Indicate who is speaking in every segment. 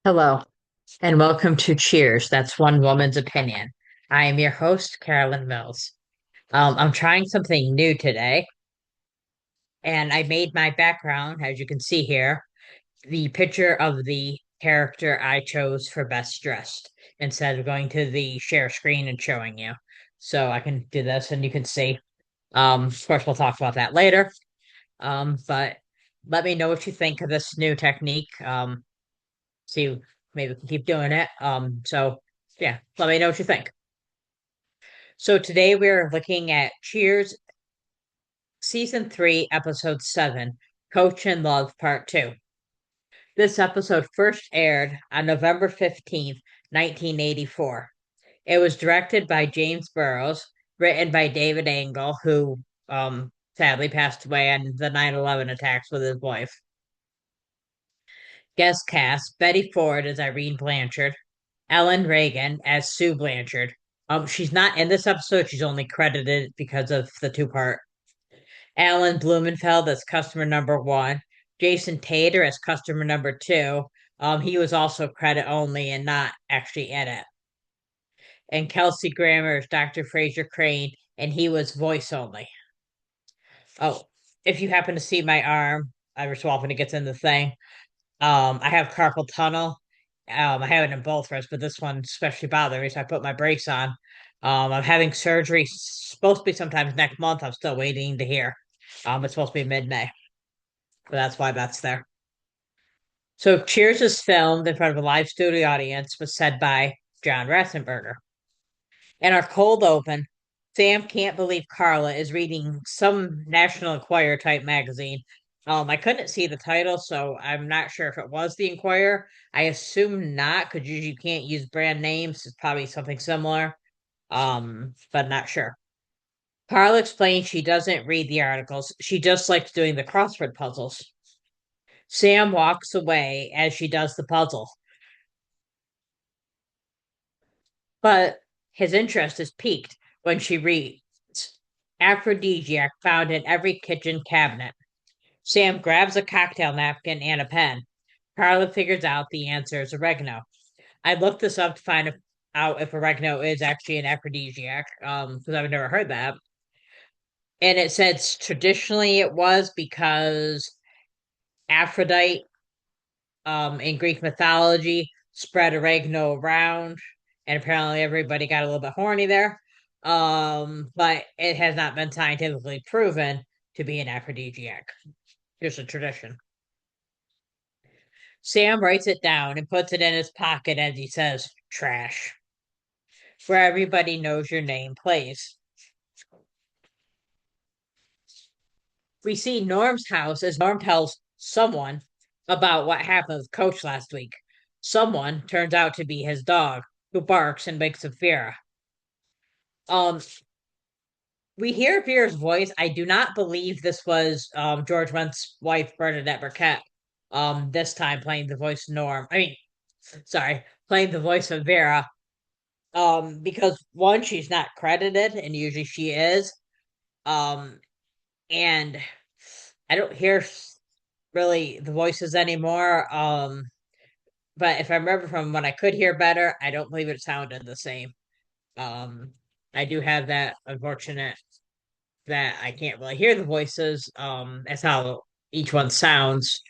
Speaker 1: Hello, and welcome to Cheers. That's one woman's opinion. I am your host, Carolyn Mills. I'm trying something new today, and I made my background, as you can see here, the picture of the character I chose for best dressed instead of going to the share screen and showing you. So I can do this and you can see. Of course, we'll talk about that later. But let me know what you think of this new technique. See, maybe we can keep doing it. So yeah, let me know what you think. So today we're looking at Cheers season 3, episode 7, Coach and Love Part 2. This episode first aired on November 15th, 1984. It was directed by James Burrows, written by David Angle, who sadly passed away in the 9/11 attacks with his wife. Guest cast Betty Ford as Irene Blanchard, Ellen Reagan as Sue Blanchard. She's not in this episode. She's only credited because of the two-part. Alan Blumenfeld as customer number one. Jason Tater as customer number two. He was also credit only and not actually in it. And Kelsey Grammer as Dr. Fraser Crane, and he was voice only. Oh, if you happen to see my arm, every so often it gets in the thing. I have carpal tunnel. I have it in both wrists, but this one especially bothers me, so I put my brace on. I'm having surgery supposed to be sometimes next month. I'm still waiting to hear. It's supposed to be mid-May, but that's why that's there. So Cheers is filmed in front of a live studio audience, was said by John Ratzenberger. In our cold open, Sam can't believe Carla is reading some National Enquirer type magazine. I couldn't see the title, so I'm not sure if it was the Enquirer. I assume not, because usually you can't use brand names. It's probably something similar, but not sure. Carla explains she doesn't read the articles. She just likes doing the crossword puzzles. Sam walks away as she does the puzzle, but his interest is piqued when she reads aphrodisiac found in every kitchen cabinet. Sam grabs a cocktail napkin and a pen. Carla figures out the answer is oregano. I looked this up to find out if oregano is actually an aphrodisiac, because I've never heard that. And it says traditionally it was because Aphrodite, in Greek mythology, spread oregano around, and apparently everybody got a little bit horny there. But it has not been scientifically proven to be an aphrodisiac. Just a tradition. Sam writes it down and puts it in his pocket as he says, trash. Where everybody knows your name plays. We see Norm's house as Norm tells someone about what happened with Coach last week. Someone turns out to be his dog, who barks and makes a Vera. Um, we hear Vera's voice. I do not believe this was George Wendt's wife, Bernadette Burkett. This time playing the voice of Norm. I mean, sorry, playing the voice of Vera. Because one, she's not credited, and usually she is. Um, and I don't hear really the voices anymore. But if I remember from when I could hear better, I don't believe it sounded the same. Um, I do have that unfortunate that I can't really hear the voices. As how each one sounds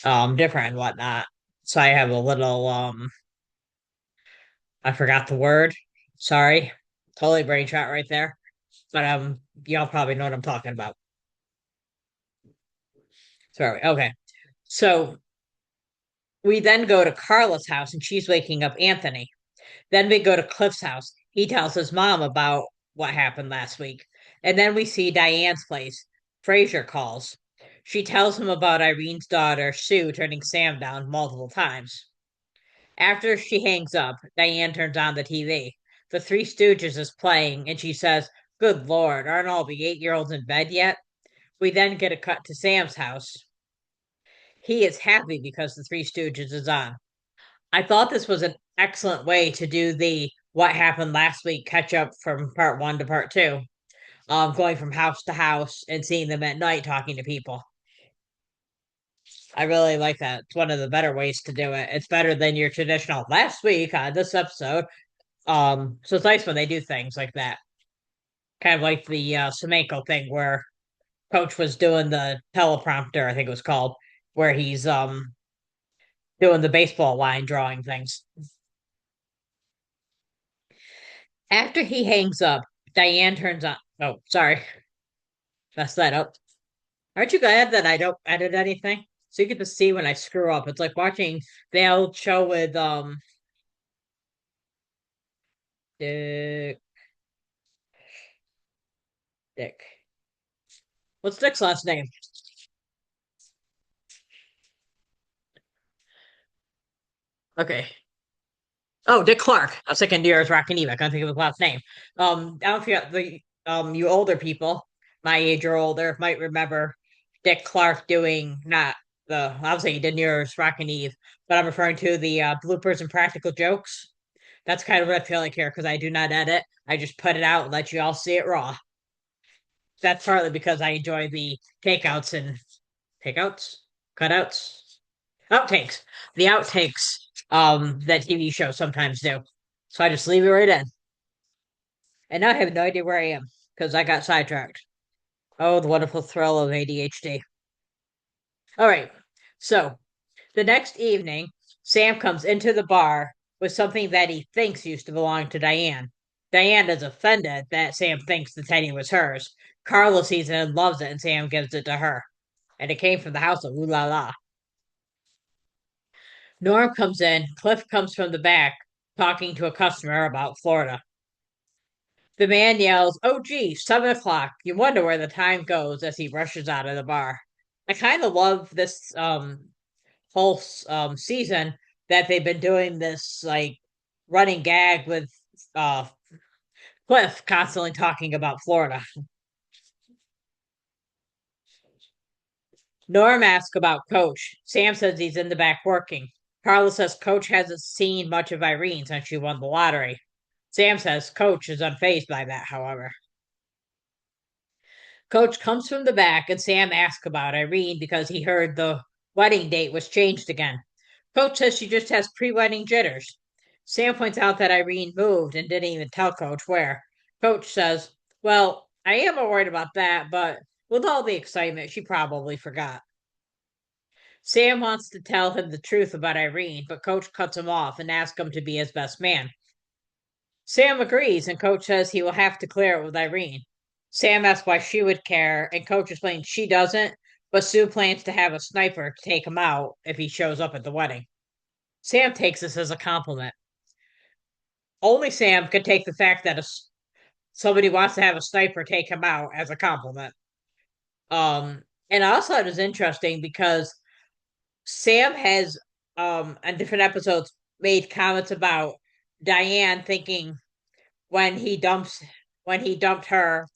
Speaker 1: different and whatnot. So I have a little I forgot the word. Sorry. Totally brain shot right there. But y'all probably know what I'm talking about. Sorry. Okay. So we then go to Carla's house and she's waking up Anthony. Then we go to Cliff's house. He tells his mom about what happened last week. And then we see Diane's place. Fraser calls. She tells him about Irene's daughter, Sue, turning Sam down multiple times. After she hangs up, Diane turns on the TV. The Three Stooges is playing, and she says, Good Lord, aren't all the 8-year-olds in bed yet? We then get a cut to Sam's house. He is happy because the Three Stooges is on. I thought this was an excellent way to do the what happened last week catch up from part one to part two, going from house to house and seeing them at night talking to people. I really like that. It's one of the better ways to do it. It's better than your traditional last week on this episode. So it's nice when they do things like that. Kind of like the Semenko thing where Coach was doing the teleprompter, I think it was called, where he's doing the baseball line drawing things. After he hangs up, Diane turns on. Oh, sorry, messed that up. Aren't you glad that I don't edit anything? So you get to see when I screw up. It's like watching the old show with Dick. Dick. What's Dick's last name? Okay. Oh, Dick Clark. I was thinking New Year's Rockin' Eve. I couldn't think of his last name. I don't forget the you older people, my age or older, might remember Dick Clark doing not the obviously he did New Year's Rockin' Eve, but I'm referring to the bloopers and practical jokes. That's kind of what I feel like here because I do not edit. I just put it out and let you all see it raw. That's partly because I enjoy the takeouts, cutouts, outtakes, the outtakes that TV shows sometimes do. So I just leave it right in. And now I have no idea where I am because I got sidetracked. Oh, the wonderful thrill of ADHD. All right. So the next evening, Sam comes into the bar with something that he thinks used to belong to Diane. Diane is offended that Sam thinks the teddy was hers. Carla sees it and loves it, and Sam gives it to her. And it came from the house of Ooh La La. Norm comes in. Cliff comes from the back, talking to a customer about Florida. The man yells, "Oh, gee, 7 o'clock." You wonder where the time goes as he rushes out of the bar. I kind of love this whole season that they've been doing this like running gag with uh, Cliff constantly talking about Florida. Norm asks about Coach. Sam says he's in the back working. Carla says Coach hasn't seen much of Irene since she won the lottery. Sam says Coach is unfazed by that, however. Coach comes from the back, and Sam asks about Irene because he heard the wedding date was changed again. Coach says she just has pre wedding jitters. Sam points out that Irene moved and didn't even tell Coach where. Coach says, "Well, I am worried about that, but with all the excitement, she probably forgot." Sam wants to tell him the truth about Irene, but Coach cuts him off and asks him to be his best man. Sam agrees, and Coach says he will have to clear it with Irene. Sam asks why she would care, and Coach explains she doesn't, but Sue plans to have a sniper to take him out if he shows up at the wedding. Sam takes this as a compliment. Only Sam could take the fact that somebody wants to have a sniper take him out as a compliment. And I also thought it was interesting because Sam has on different episodes made comments about Diane thinking when he dumps when he dumped her,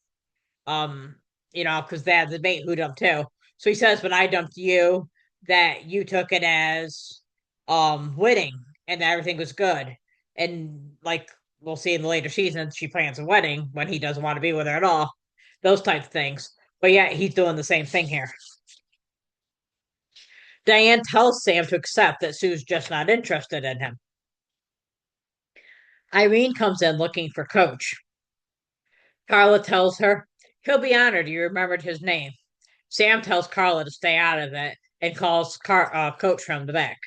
Speaker 1: um, because they had the debate who dumped who. So he says when I dumped you, that you took it as winning and that everything was good. And like we'll see in the later seasons, she plans a wedding when he doesn't want to be with her at all. Those type of things. But yeah, he's doing the same thing here. Diane tells Sam to accept that Sue's just not interested in him. Irene comes in looking for Coach. Carla tells her he'll be honored you remembered his name. Sam tells Carla to stay out of it and calls Coach from the back.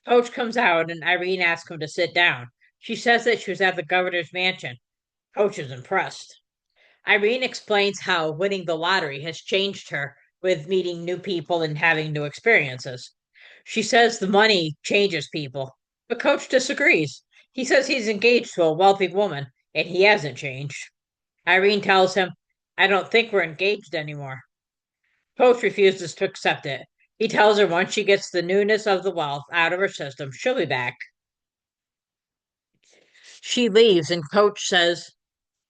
Speaker 1: Coach comes out and Irene asks him to sit down. She says that she was at the governor's mansion. Coach is impressed. Irene explains how winning the lottery has changed her with meeting new people and having new experiences. She says the money changes people, but Coach disagrees. He says he's engaged to a wealthy woman and he hasn't changed. Irene tells him, "I don't think we're engaged anymore." Coach refuses to accept it. He tells her once she gets the newness of the wealth out of her system, she'll be back. She leaves, and Coach says,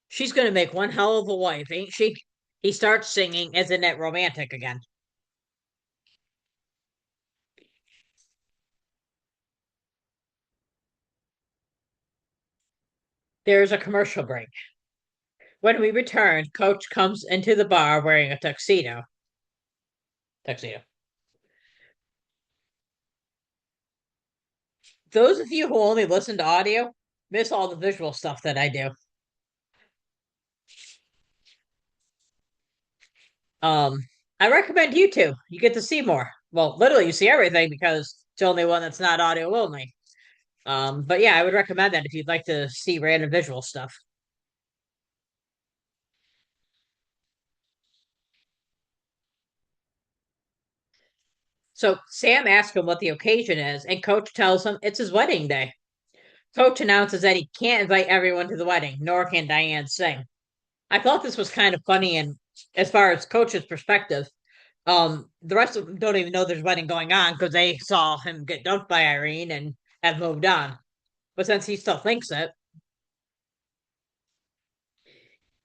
Speaker 1: "She's going to make one hell of a wife, ain't she?" He starts singing, "Isn't it romantic again?" There's a commercial break. When we return, Coach comes into the bar wearing a tuxedo. Tuxedo. those of you who only listen to audio miss all the visual stuff that I do. Um, I recommend YouTube. You get to see more. Well, literally, you see everything because it's the only one that's not audio only. But yeah, I would recommend that if you'd like to see random visual stuff. So Sam asks him what the occasion is, and Coach tells him it's his wedding day. Coach announces that he can't invite everyone to the wedding, nor can Diane sing. I thought this was kind of funny, and as far as Coach's perspective, the rest of them don't even know there's a wedding going on because they saw him get dumped by Irene and have moved on. But since he still thinks it,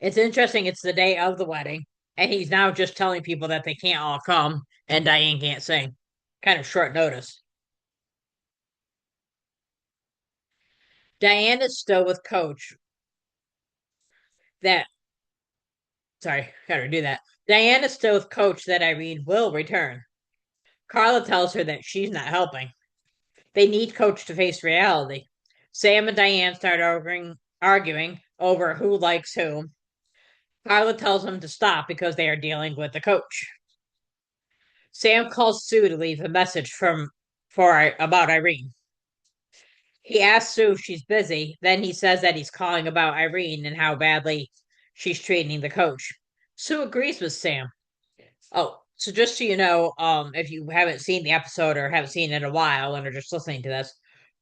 Speaker 1: it's interesting. It's the day of the wedding, and he's now just telling people that they can't all come, and Diane can't sing. Kind of short notice. Diane is still with Coach. That sorry, gotta do that. Diane is still with Coach that Irene will return. Carla tells her that she's not helping. They need Coach to face reality. Sam and Diane start arguing over who likes whom. Carla tells them to stop because they are dealing with the coach. Sam calls Sue to leave a message for about Irene. He asks Sue if she's busy. Then he says that he's calling about Irene and how badly she's treating the coach. Sue agrees with Sam. Oh, so just so you know, if you haven't seen the episode or haven't seen it in a while and are just listening to this,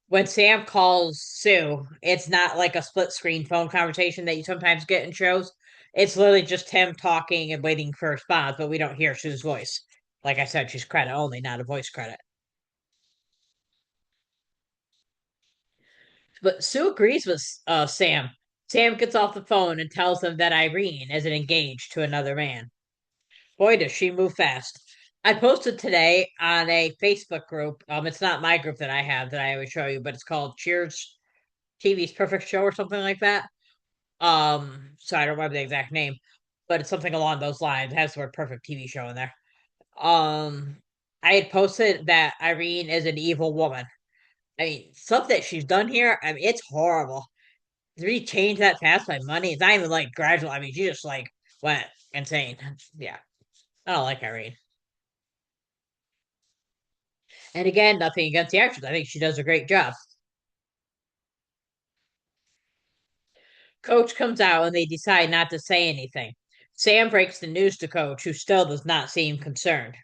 Speaker 1: when Sam calls Sue, it's not like a split screen phone conversation that you sometimes get in shows. It's literally just him talking and waiting for a response, but we don't hear Sue's voice. Like I said, she's credit only, not a voice credit. But Sue agrees with Sam. Sam gets off the phone and tells them that Irene isn't engaged to another man. Boy, does she move fast. I posted today on a Facebook group. It's not my group that I have that I always show you, but it's called Cheers TV's Perfect Show or something like that. So I don't remember the exact name, but it's something along those lines. It has the word perfect TV show in there. Um, I had posted that Irene is an evil woman. I mean, stuff that she's done here, I mean, it's horrible. To really change that fast by money, it's not even like gradual. I mean, she just like went insane. Yeah, I don't like Irene. And again, nothing against the actress. I think she does a great job. Coach comes out and they decide not to say anything. Sam breaks the news to Coach, who still does not seem concerned.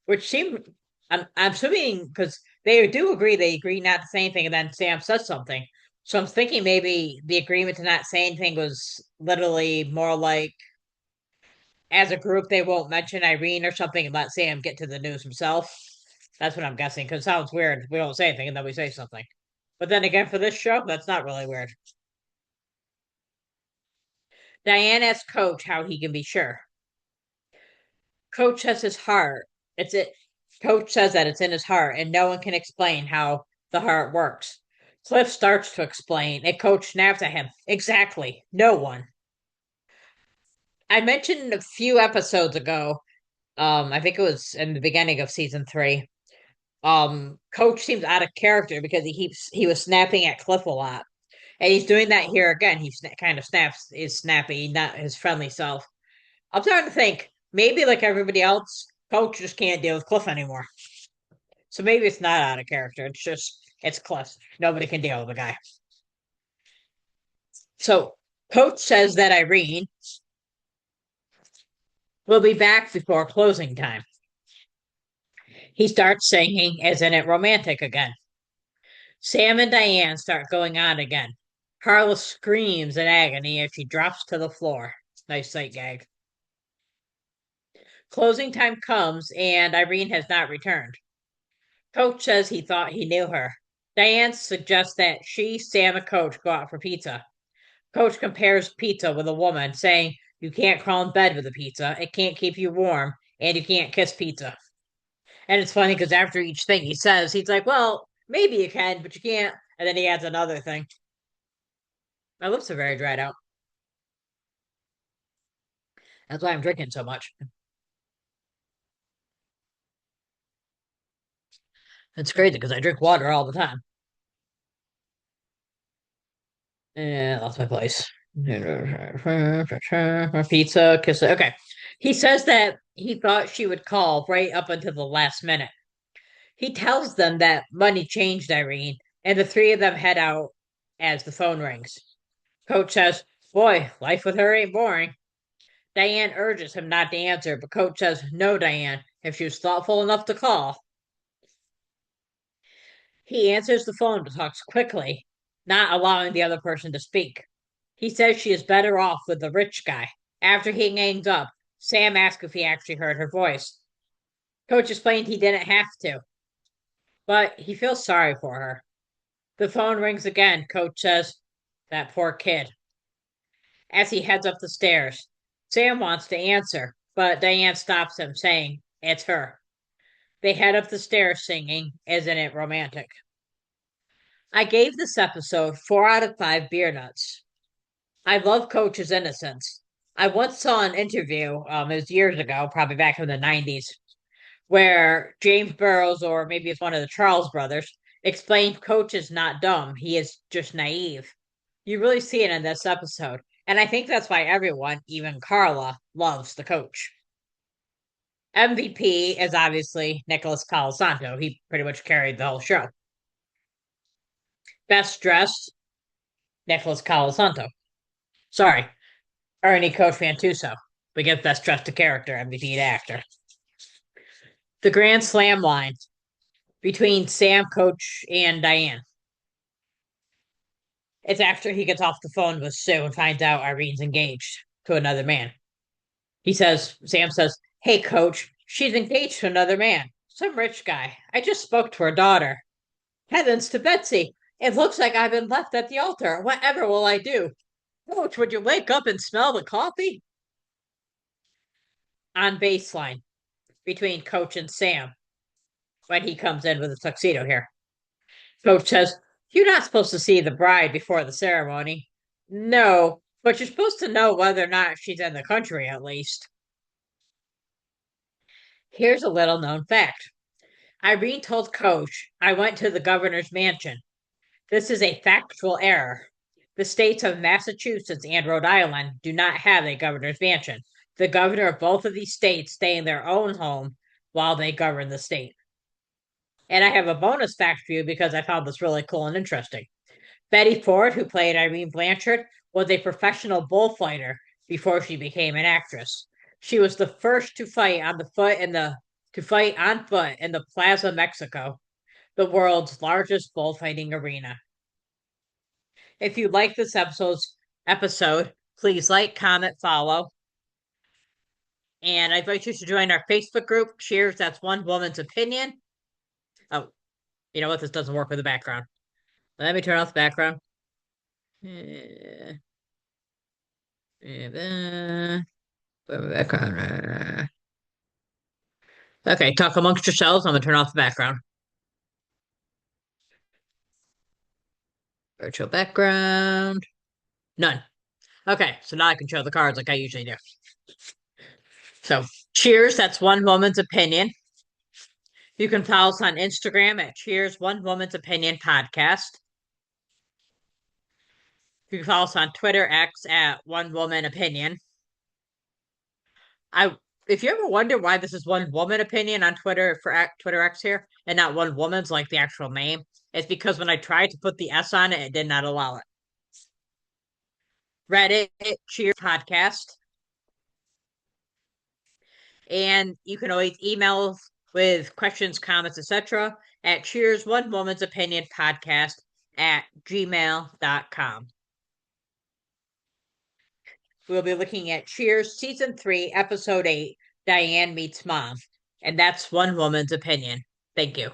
Speaker 1: Which seemed, I'm assuming because they do agree, they agree not to say anything, and then Sam says something. So I'm thinking maybe the agreement to not say anything was literally more like as a group they won't mention Irene or something and let Sam get to the news himself. That's what I'm guessing because it sounds weird. We don't say anything and then we say something. But then again, for this show, that's not really weird. Diane asks Coach how he can be sure. Coach says his heart. It's it. Coach says that it's in his heart, and no one can explain how the heart works. Cliff starts to explain, and Coach snaps at him. Exactly, no one. I mentioned a few episodes ago. I think it was in the beginning of season three. Coach seems out of character because he was snapping at Cliff a lot, and he's doing that here again. Kind of snaps is snappy, not his friendly self. I'm starting to think maybe like everybody else, Coach just can't deal with Cliff anymore. So maybe it's not out of character. It's just it's Cliff. Nobody can deal with the guy. So Coach says that Irene will be back before closing time. He starts singing, isn't it romantic again? Sam and Diane start going on again. Carla screams in agony as she drops to the floor. Nice sight gag. Closing time comes and Irene has not returned. Coach says he thought he knew her. Diane suggests that she, Sam, and Coach go out for pizza. Coach compares pizza with a woman, saying, you can't crawl in bed with a pizza, it can't keep you warm, and you can't kiss pizza. And it's funny because after each thing he says, he's like, well, maybe you can, but you can't. And then he adds another thing. My lips are very dried out. That's why I'm drinking so much. It's crazy because I drink water all the time. Yeah, lost my place. Pizza, kiss it. Okay. He says that he thought she would call right up until the last minute. He tells them that money changed Irene, and the three of them head out as the phone rings. Coach says, "Boy, life with her ain't boring." Diane urges him not to answer, but Coach says, "No, Diane, if she was thoughtful enough to call." He answers the phone but talks quickly, not allowing the other person to speak. He says she is better off with the rich guy. After he hangs up, Sam asks if he actually heard her voice. Coach explained he didn't have to, but he feels sorry for her. The phone rings again. Coach says, "That poor kid." As he heads up the stairs, Sam wants to answer, but Diane stops him, saying, "It's her." They head up the stairs singing, "Isn't It Romantic?" I gave this episode 4 out of 5 beer nuts. I love Coach's innocence. I once saw an interview, it was years ago, probably back in the 90s, where James Burrows, or maybe it's one of the Charles brothers, explained Coach is not dumb. He is just naive. You really see it in this episode. And I think that's why everyone, even Carla, loves the coach. MVP is obviously Nicholas Colasanto. He pretty much carried the whole show. Best dressed, Nicholas Colasanto. Sorry, Ernie Coach Fantuso. We give best dressed to character, MVP to actor. The Grand Slam line between Sam, Coach, and Diane. It's after he gets off the phone with Sue and finds out Irene's engaged to another man. Sam says, "Hey, Coach, she's engaged to another man, some rich guy. I just spoke to her daughter." Heavens to Betsy. It looks like I've been left at the altar. Whatever will I do? Coach, would you wake up and smell the coffee? On baseline between Coach and Sam when he comes in with a tuxedo here. Coach says, "You're not supposed to see the bride before the ceremony." "No, but you're supposed to know whether or not she's in the country at least." Here's a little known fact. Irene told Coach, "I went to the governor's mansion." This is a factual error. The states of Massachusetts and Rhode Island do not have a governor's mansion. The governor of both of these states stay in their own home while they govern the state. And I have a bonus fact for you because I found this really cool and interesting. Betty Ford, who played Irene Blanchard, was a professional bullfighter before she became an actress. She was the first to fight on foot in the Plaza Mexico, the world's largest bullfighting arena. If you like this episode, please like, comment, follow, and I invite you to join our Facebook group. Cheers, that's one woman's opinion. Oh, you know what? This doesn't work with the background. Let me turn off the background. Background. Okay, talk amongst yourselves. I'm gonna turn off the background. Virtual background. None. Okay, so now I can show the cards like I usually do. So, cheers. That's one woman's opinion. You can follow us on Instagram at Cheers One Woman's Opinion Podcast. You can follow us on Twitter X at One Woman Opinion. I if you ever wonder why this is One Woman Opinion on Twitter for Twitter X here and not One Woman's like the actual name, it's because when I tried to put the S on it, it did not allow it. Reddit Cheers Podcast. And you can always email with questions, comments, etc. at Cheers One Woman's Opinion Podcast at gmail.com. We'll be looking at Cheers Season 3, Episode 8, Diane Meets Mom. And that's One Woman's Opinion. Thank you.